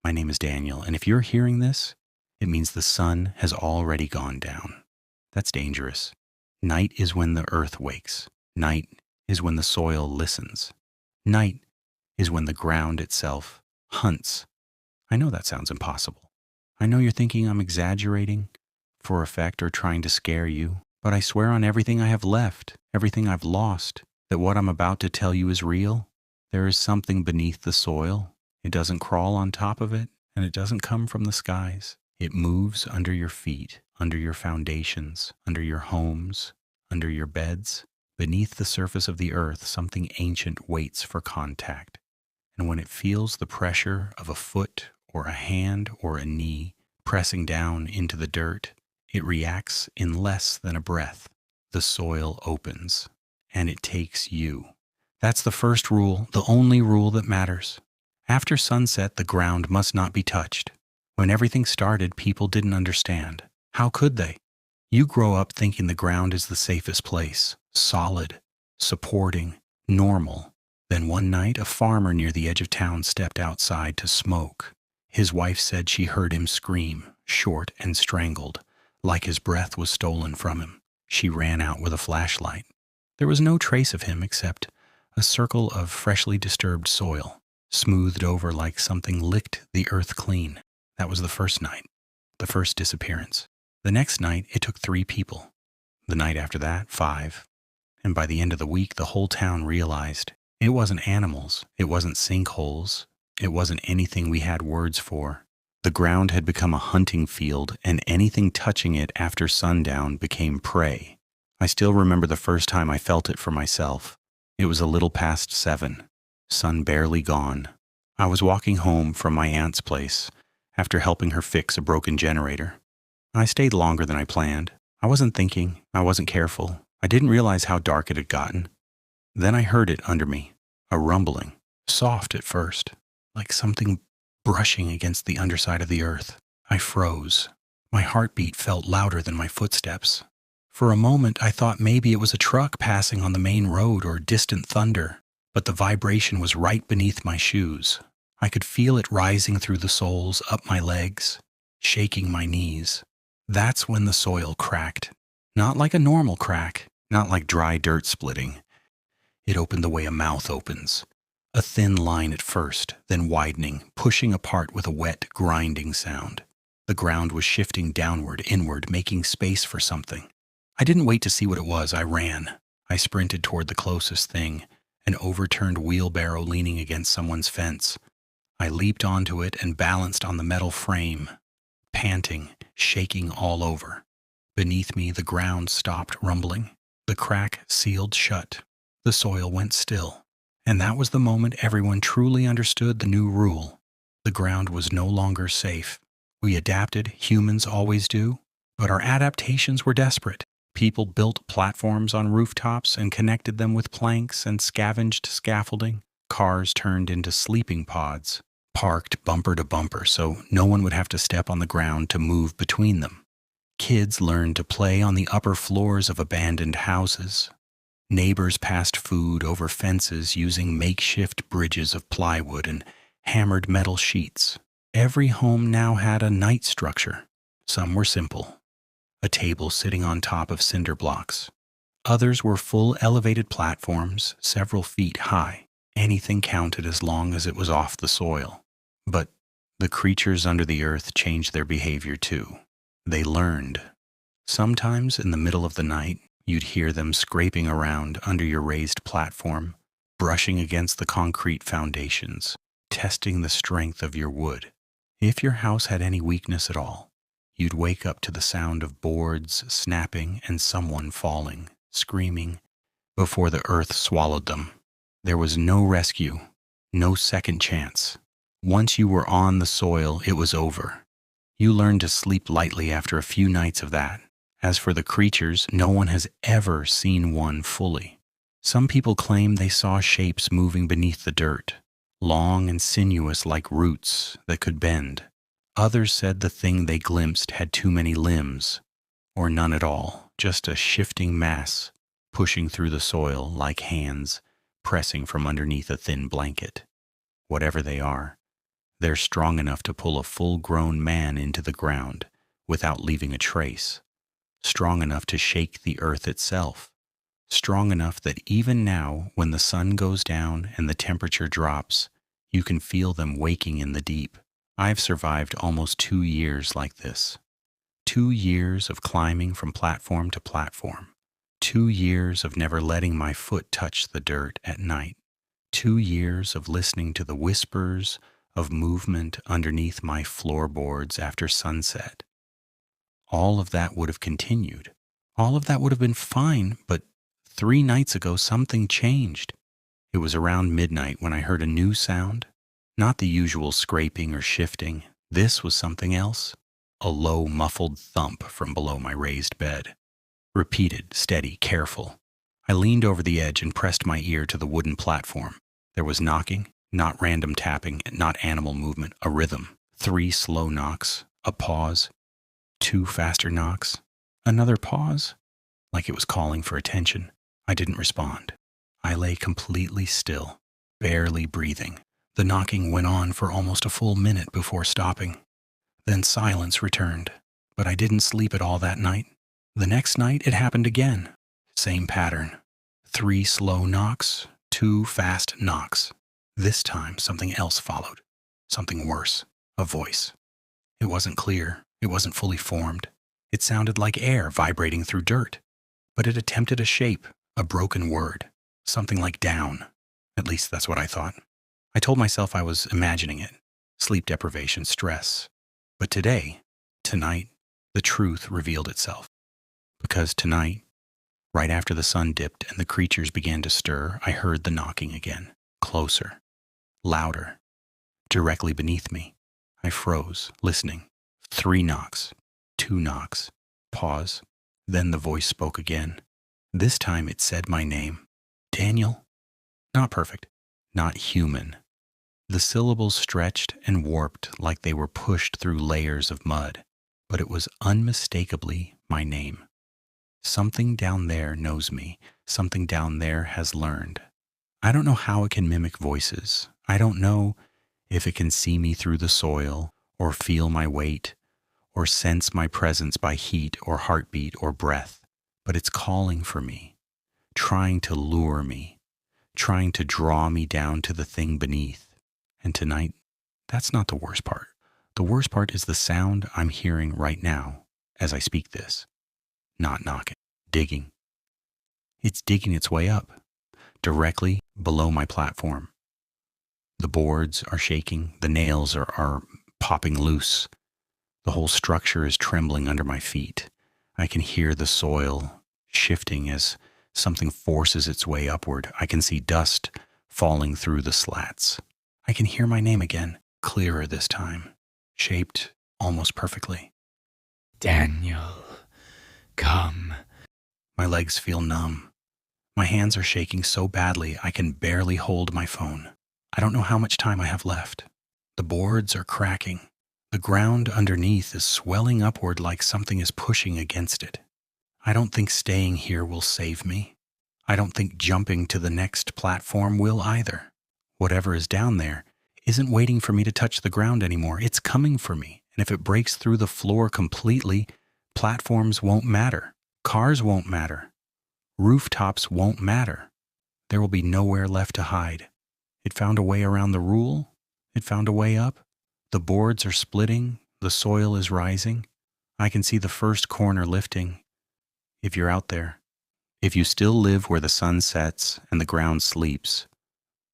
My name is Daniel, and if you're hearing this, it means the sun has already gone down. That's dangerous. Night is when the earth wakes. Night is when the soil listens. Night is when the ground itself hunts. I know that sounds impossible. I know you're thinking I'm exaggerating for effect or trying to scare you, but I swear on everything I have left, everything I've lost, that what I'm about to tell you is real. There is something beneath the soil. It doesn't crawl on top of it, and it doesn't come from the skies. It moves under your feet, under your foundations, under your homes, under your beds. Beneath the surface of the earth, something ancient waits for contact. And when it feels the pressure of a foot or a hand or a knee pressing down into the dirt, it reacts in less than a breath. The soil opens, and it takes you. That's the first rule, the only rule that matters. After sunset, the ground must not be touched. When everything started, people didn't understand. How could they? You grow up thinking the ground is the safest place, solid, supporting, normal. Then one night, a farmer near the edge of town stepped outside to smoke. His wife said she heard him scream, short and strangled, like his breath was stolen from him. She ran out with a flashlight. There was no trace of him except a circle of freshly disturbed soil, smoothed over like something licked the earth clean. That was the first night, the first disappearance. The next night, it took 3 people. The night after that, 5. And by the end of the week, the whole town realized it wasn't animals, it wasn't sinkholes, it wasn't anything we had words for. The ground had become a hunting field, and anything touching it after sundown became prey. I still remember the first time I felt it for myself. It was a little past 7, sun barely gone. I was walking home from my aunt's place after helping her fix a broken generator. I stayed longer than I planned. I wasn't thinking, I wasn't careful. I didn't realize how dark it had gotten. Then I heard it under me, a rumbling, soft at first, like something brushing against the underside of the earth. I froze. My heartbeat felt louder than my footsteps. For a moment, I thought maybe it was a truck passing on the main road or distant thunder, but the vibration was right beneath my shoes. I could feel it rising through the soles, up my legs, shaking my knees. That's when the soil cracked. Not like a normal crack, not like dry dirt splitting. It opened the way a mouth opens. A thin line at first, then widening, pushing apart with a wet, grinding sound. The ground was shifting downward, inward, making space for something. I didn't wait to see what it was. I ran. I sprinted toward the closest thing, an overturned wheelbarrow leaning against someone's fence. I leaped onto it and balanced on the metal frame, panting, shaking all over. Beneath me, the ground stopped rumbling. The crack sealed shut. The soil went still. And that was the moment everyone truly understood the new rule. The ground was no longer safe. We adapted, humans always do, but our adaptations were desperate. People built platforms on rooftops and connected them with planks and scavenged scaffolding. Cars turned into sleeping pods, parked bumper to bumper so no one would have to step on the ground to move between them. Kids learned to play on the upper floors of abandoned houses. Neighbors passed food over fences using makeshift bridges of plywood and hammered metal sheets. Every home now had a night structure. Some were simple, a table sitting on top of cinder blocks. Others were full elevated platforms, several feet high. Anything counted as long as it was off the soil. But the creatures under the earth changed their behavior too. They learned. Sometimes in the middle of the night, you'd hear them scraping around under your raised platform, brushing against the concrete foundations, testing the strength of your wood. If your house had any weakness at all, you'd wake up to the sound of boards snapping and someone falling, screaming, before the earth swallowed them. There was no rescue, no second chance. Once you were on the soil, it was over. You learned to sleep lightly after a few nights of that. As for the creatures, no one has ever seen one fully. Some people claim they saw shapes moving beneath the dirt, long and sinuous like roots that could bend. Others said the thing they glimpsed had too many limbs, or none at all, just a shifting mass pushing through the soil like hands pressing from underneath a thin blanket. Whatever they are, They're strong enough to pull a full-grown man into the ground without leaving a trace, strong enough to shake the earth itself, strong enough that even now, when the sun goes down and the temperature drops, you can feel them waking in the deep. I've survived almost 2 years like this. 2 years of climbing from platform to platform. 2 years of never letting my foot touch the dirt at night. 2 years of listening to the whispers of movement underneath my floorboards after sunset. All of that would have continued. All of that would have been fine, but 3 nights ago something changed. It was around midnight when I heard a new sound. Not the usual scraping or shifting. This was something else. A low, muffled thump from below my raised bed. Repeated, steady, careful. I leaned over the edge and pressed my ear to the wooden platform. There was knocking, not random tapping, not animal movement, a rhythm. 3 slow knocks, a pause, 2 faster knocks, another pause, like it was calling for attention. I didn't respond. I lay completely still, barely breathing. The knocking went on for almost a full minute before stopping. Then silence returned, but I didn't sleep at all that night. The next night it happened again. Same pattern. 3 slow knocks, 2 fast knocks. This time something else followed. Something worse. A voice. It wasn't clear. It wasn't fully formed. It sounded like air vibrating through dirt. But it attempted a shape, a broken word. Something like down. At least that's what I thought. I told myself I was imagining it. Sleep deprivation, stress. But tonight, the truth revealed itself. Because tonight, right after the sun dipped and the creatures began to stir, I heard the knocking again. Closer. Louder. Directly beneath me. I froze, listening. 3 knocks. 2 knocks. Pause. Then the voice spoke again. This time it said my name. Daniel. Not perfect. Not human. The syllables stretched and warped like they were pushed through layers of mud, but it was unmistakably my name. Something down there knows me. Something down there has learned. I don't know how it can mimic voices. I don't know if it can see me through the soil, or feel my weight, or sense my presence by heat or heartbeat or breath, but it's calling for me, trying to lure me, trying to draw me down to the thing beneath. And tonight, that's not the worst part. The worst part is the sound I'm hearing right now as I speak this. Not knocking, digging. It's digging its way up, directly below my platform. The boards are shaking, the nails are popping loose. The whole structure is trembling under my feet. I can hear the soil shifting as something forces its way upward. I can see dust falling through the slats. I can hear my name again, clearer this time, shaped almost perfectly. Daniel, come. My legs feel numb. My hands are shaking so badly I can barely hold my phone. I don't know how much time I have left. The boards are cracking. The ground underneath is swelling upward like something is pushing against it. I don't think staying here will save me. I don't think jumping to the next platform will either. Whatever is down there isn't waiting for me to touch the ground anymore. It's coming for me. And if it breaks through the floor completely, platforms won't matter. Cars won't matter. Rooftops won't matter. There will be nowhere left to hide. It found a way around the rule. It found a way up. The boards are splitting. The soil is rising. I can see the first corner lifting. If you're out there, if you still live where the sun sets and the ground sleeps,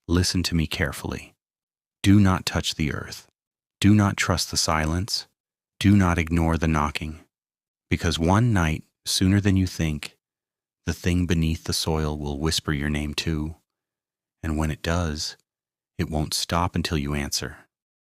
listen to me carefully. Do not touch the earth. Do not trust the silence. Do not ignore the knocking. Because one night, sooner than you think, the thing beneath the soil will whisper your name too. And when it does, it won't stop until you answer.